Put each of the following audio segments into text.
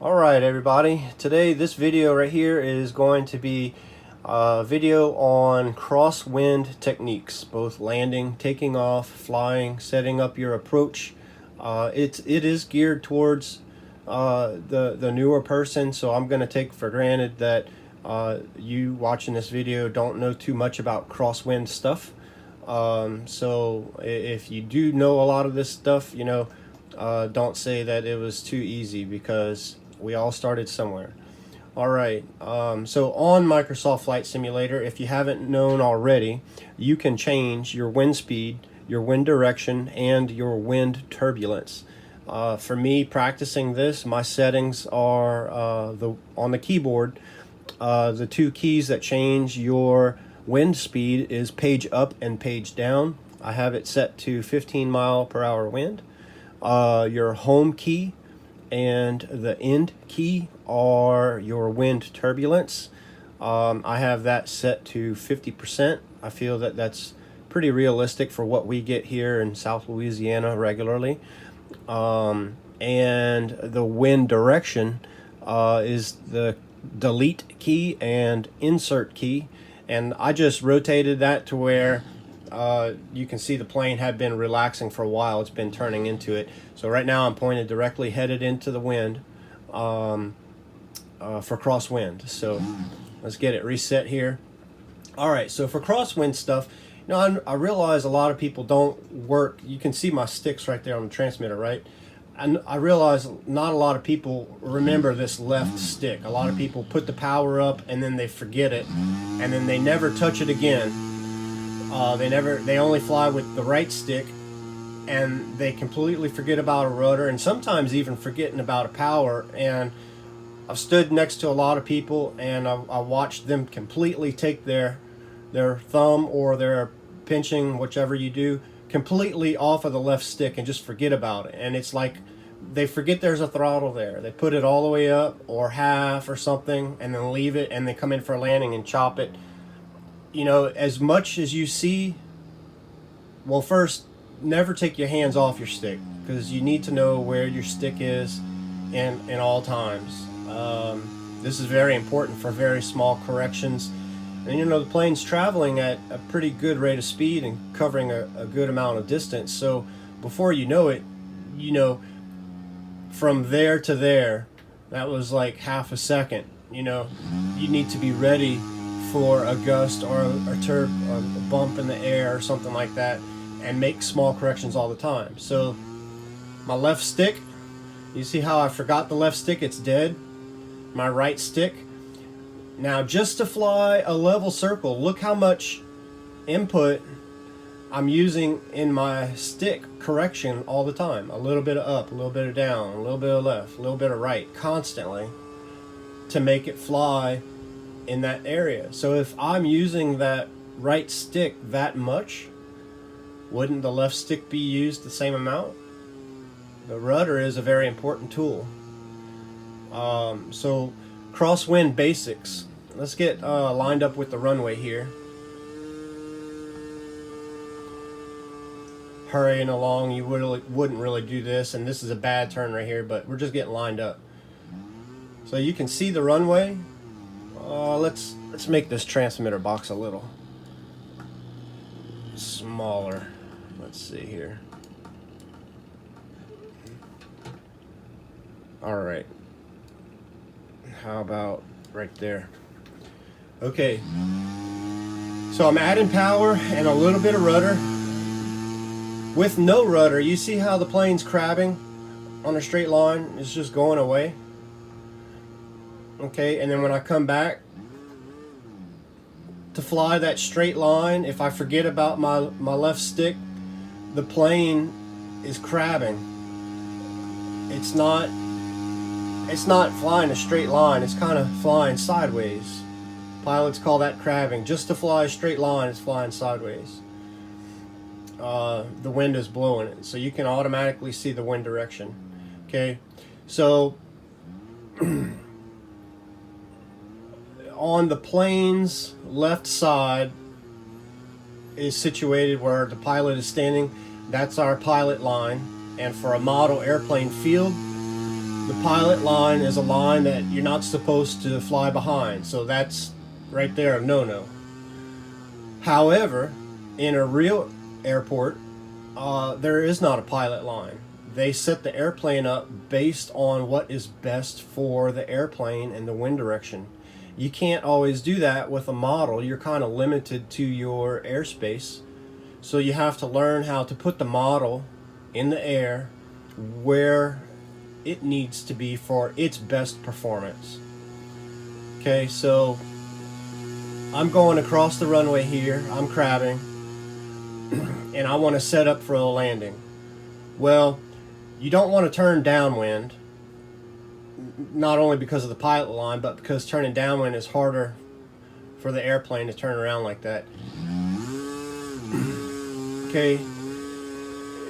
Alright everybody, today this video right here is going to be a video on crosswind techniques, both landing, taking off, flying, setting up your approach. It is geared towards the newer person, so I'm going to take for granted that you watching this video don't know too much about crosswind stuff. So if you do know a lot of this stuff, don't say that it was too easy, because we all started somewhere. Alright, so on Microsoft Flight Simulator, if you haven't known already, you can change your wind speed, your wind direction, and your wind turbulence. For me, practicing this, my settings are on the keyboard. The two keys that change your wind speed is page up and page down. I have it set to 15 mile per hour wind. Your home key and the end key are your wind turbulence. I have that set to 50%. I feel that that's pretty realistic for what we get here in South Louisiana regularly. And the wind direction is the delete key and insert key, and I just rotated that to where you can see the plane had been relaxing for a while. It's been turning into it. So right now I'm pointed directly headed into the wind for crosswind. So let's get it reset here. Alright, so for crosswind stuff, I realize a lot of people don't work. You can see my sticks right there on the transmitter, right? And I realize not a lot of people remember this left stick. A lot of people put the power up and then they forget it, and then they never touch it again. They only fly with the right stick, and they completely forget about a rudder, and sometimes even forgetting about a power. And I've stood next to a lot of people, and I watched them completely take their thumb or their pinching, whichever you do, completely off of the left stick and just forget about it. And it's like they forget there's a throttle there. They put it all the way up or half or something, and then leave it, and they come in for a landing and chop it. As much as you see, well, first, never take your hands off your stick, because you need to know where your stick is in all times. This is very important for very small corrections. And the plane's traveling at a pretty good rate of speed and covering a good amount of distance. So before you know it, from there to there, that was like half a second. You need to be ready for a gust or a bump in the air or something like that, and make small corrections all the time. So my left stick, you see how I forgot the left stick? It's dead. My right stick. Now, just to fly a level circle, look how much input I'm using in my stick correction all the time. A little bit of up, a little bit of down, a little bit of left, a little bit of right, constantly, to make it fly in that area. So if I'm using that right stick that much, wouldn't the left stick be used the same amount? The rudder is a very important tool. So crosswind basics. Let's get lined up with the runway here. Hurrying along, you wouldn't really do this, and this is a bad turn right here, but we're just getting lined up. So you can see the runway. Let's make this transmitter box a little smaller. Let's see here. Alright. How about right there? Okay. So I'm adding power and a little bit of rudder. With no rudder, you see how the plane's crabbing on a straight line? It's just going away. Okay, and then when I come back to fly that straight line, if I forget about my left stick, the plane is crabbing. It's not flying a straight line, it's kind of flying sideways. Pilots call that crabbing. Just to fly a straight line, it's flying sideways. The wind is blowing it, so you can automatically see the wind direction. Okay, so on the plane's left side is situated where the pilot is standing. That's our pilot line. And for a model airplane field, The pilot line is a line that you're not supposed to fly behind, so that's right there a no-no. However, in a real airport, there is not a pilot line. They set the airplane up based on what is best for the airplane and the wind direction. You can't always do that with a model. You're kind of limited to your airspace. So you have to learn how to put the model in the air where it needs to be for its best performance. Okay, so I'm going across the runway here. I'm crabbing. And I want to set up for a landing. Well, you don't want to turn downwind, not only because of the pilot line, but because turning downwind is harder for the airplane to turn around like that. Okay,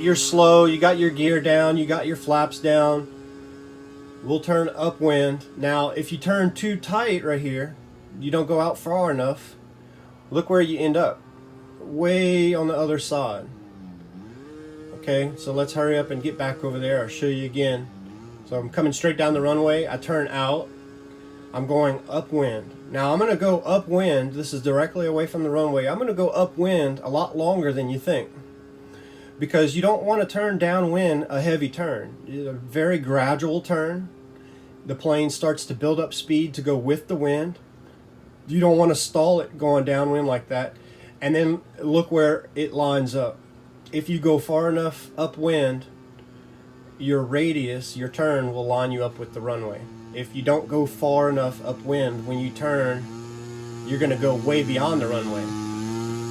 you're slow, you got your gear down, you got your flaps down. We'll turn upwind. Now, if you turn too tight right here, you don't go out far enough, look where you end up. Way on the other side. Okay, so let's hurry up and get back over there. I'll show you again. So I'm coming straight down the runway. I turn out. I'm going upwind. Now I'm going to go upwind. This is directly away from the runway. I'm going to go upwind a lot longer than you think, because you don't want to turn downwind a heavy turn. It's a very gradual turn. The plane starts to build up speed to go with the wind. You don't want to stall it going downwind like that. And then look where it lines up. If you go far enough upwind, your radius, your turn, will line you up with the runway. If you don't go far enough upwind, when you turn, you're going to go way beyond the runway.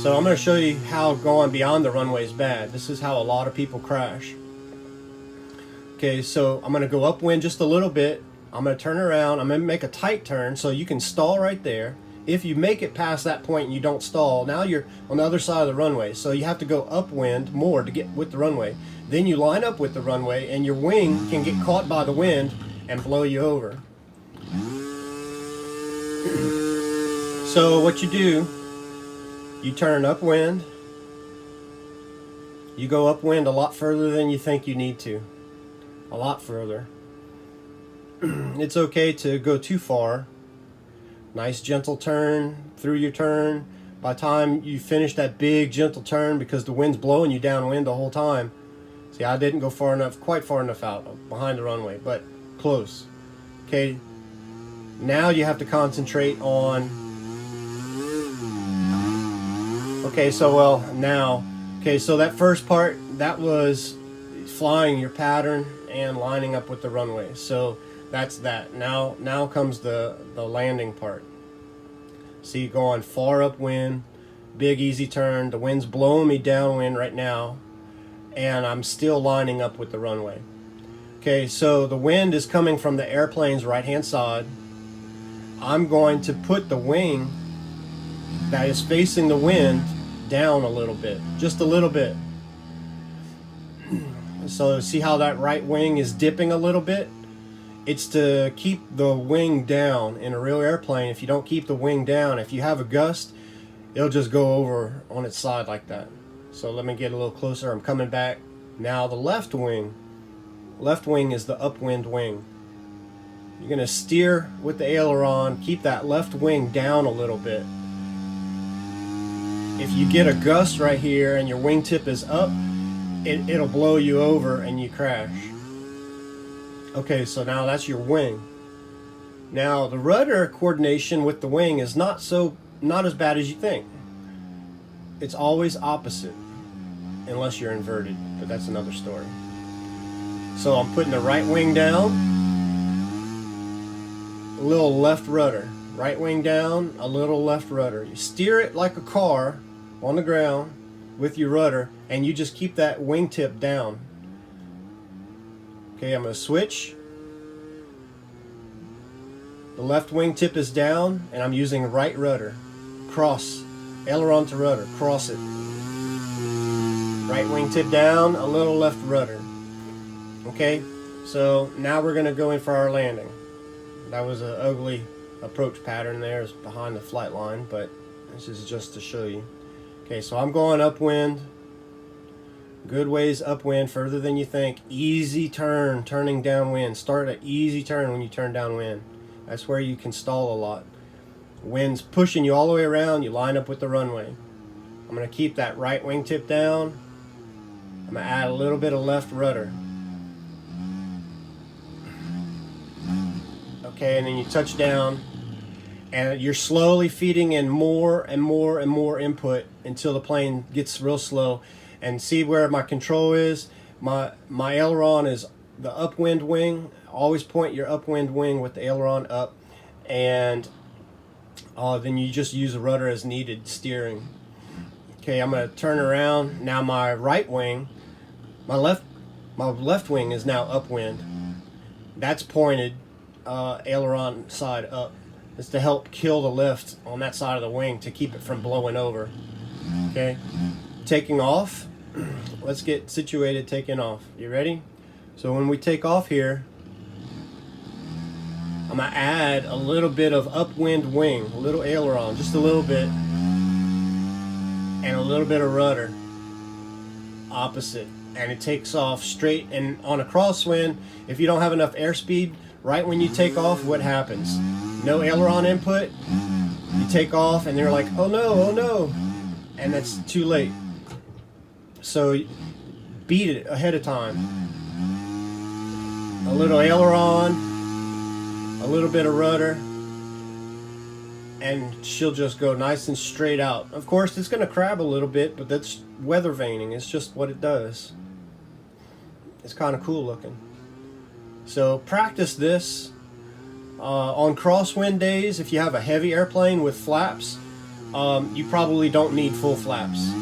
So I'm going to show you how going beyond the runway is bad. This is how a lot of people crash. Okay, so I'm going to go upwind just a little bit. I'm going to turn around. I'm going to make a tight turn so you can stall right there. If you make it past that point and you don't stall, now you're on the other side of the runway. So you have to go upwind more to get with the runway. Then you line up with the runway and your wing can get caught by the wind and blow you over. So what you do, you turn upwind. You go upwind a lot further than you think you need to. A lot further. It's okay to go too far. Nice gentle turn through your turn. By the time you finish that big gentle turn, because the wind's blowing you downwind the whole time. See, I didn't go far enough, quite far enough out behind the runway, but close. Okay, now you have to concentrate on, okay, so that first part, that was flying your pattern and lining up with the runway. So that's that. Now comes the landing part. See, going far upwind, big easy turn. The wind's blowing me downwind right now, and I'm still lining up with the runway. Okay, so the wind is coming from the airplane's right-hand side. I'm going to put the wing that is facing the wind down a little bit, just a little bit. So see how that right wing is dipping a little bit? It's to keep the wing down. In a real airplane, if you don't keep the wing down, if you have a gust, it'll just go over on its side like that. So let me get a little closer. I'm coming back. Now the left wing. Left wing is the upwind wing. You're going to steer with the aileron, keep that left wing down a little bit. If you get a gust right here and your wingtip is up, it'll blow you over and you crash. Okay, so now that's your wing. Now the rudder coordination with the wing is not as bad as you think. It's always opposite, unless you're inverted, but that's another story. So I'm putting the right wing down, a little left rudder. Right wing down, a little left rudder. You steer it like a car on the ground with your rudder, and you just keep that wingtip down. Okay, I'm going to switch. The left wingtip is down, and I'm using right rudder. Cross, aileron to rudder, cross it. Right wingtip down, a little left rudder. Okay, so now we're going to go in for our landing. That was an ugly approach pattern there, is behind the flight line, but this is just to show you. Okay, so I'm going upwind. Good ways upwind, further than you think. Easy turn, turning downwind. Start an easy turn when you turn downwind. That's where you can stall a lot. Wind's pushing you all the way around, you line up with the runway. I'm going to keep that right wingtip down. I'm going to add a little bit of left rudder. Okay, and then you touch down, and you're slowly feeding in more and more and more input until the plane gets real slow. And see where my control is? My aileron is the upwind wing. Always point your upwind wing with the aileron up, and then you just use the rudder as needed, steering. Okay, I'm going to turn around. Now my right wing, my left wing is now upwind. That's pointed aileron side up. It's to help kill the lift on that side of the wing to keep it from blowing over. Okay, taking off. Let's get situated taking off. You ready? So when we take off here, I'm going to add a little bit of upwind wing, a little aileron, just a little bit, and a little bit of rudder, opposite, and it takes off straight. And on a crosswind, if you don't have enough airspeed, right when you take off, what happens? No aileron input, you take off, and they're like, oh no, and that's too late. So beat it ahead of time. A little aileron, a little bit of rudder, and she'll just go nice and straight out. Of course, it's going to crab a little bit, but that's weather vaning. It's just what it does. It's kind of cool looking. So practice this. On crosswind days, if you have a heavy airplane with flaps, you probably don't need full flaps.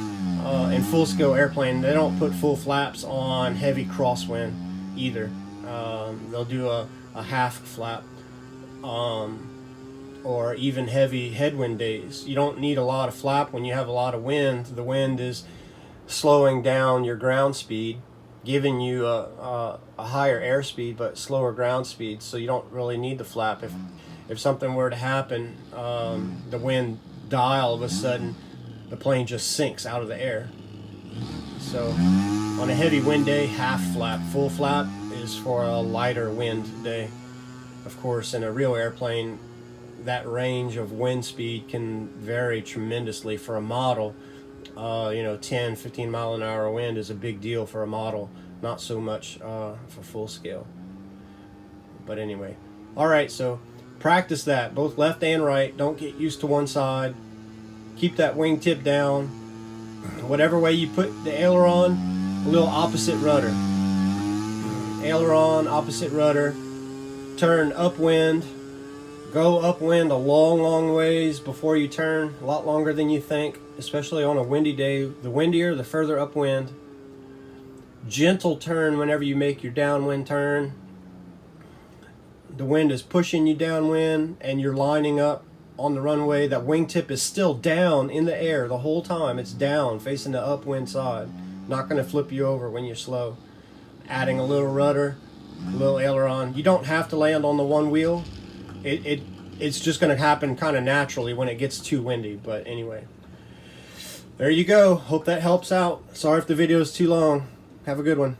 In full scale airplane, they don't put full flaps on heavy crosswind either. They'll do a half flap, or even heavy headwind days. You don't need a lot of flap when you have a lot of wind. The wind is slowing down your ground speed, giving you a higher airspeed but slower ground speed, so you don't really need the flap. If something were to happen, the wind die all of a sudden, the plane just sinks out of the air. So on a heavy wind day, half flap. Full flap is for a lighter wind day. Of course, in a real airplane, that range of wind speed can vary tremendously for a model. 10, 15 mile an hour wind is a big deal for a model, not so much for full scale. But anyway, all right, so practice that, both left and right. Don't get used to one side. Keep that wingtip down. Whatever way you put the aileron, a little opposite rudder. Aileron, opposite rudder. Turn upwind. Go upwind a long ways before you turn, a lot longer than you think, especially on a windy day. The windier, the further upwind. Gentle turn whenever you make your downwind turn. The wind is pushing you downwind and you're lining up on the runway. That wingtip is still down in the air the whole time. It's down, facing the upwind side. Not going to flip you over when you're slow. Adding a little rudder, a little aileron. You don't have to land on the one wheel. It's just going to happen kind of naturally when it gets too windy. But anyway, there you go. Hope that helps out. Sorry if the video is too long. Have a good one.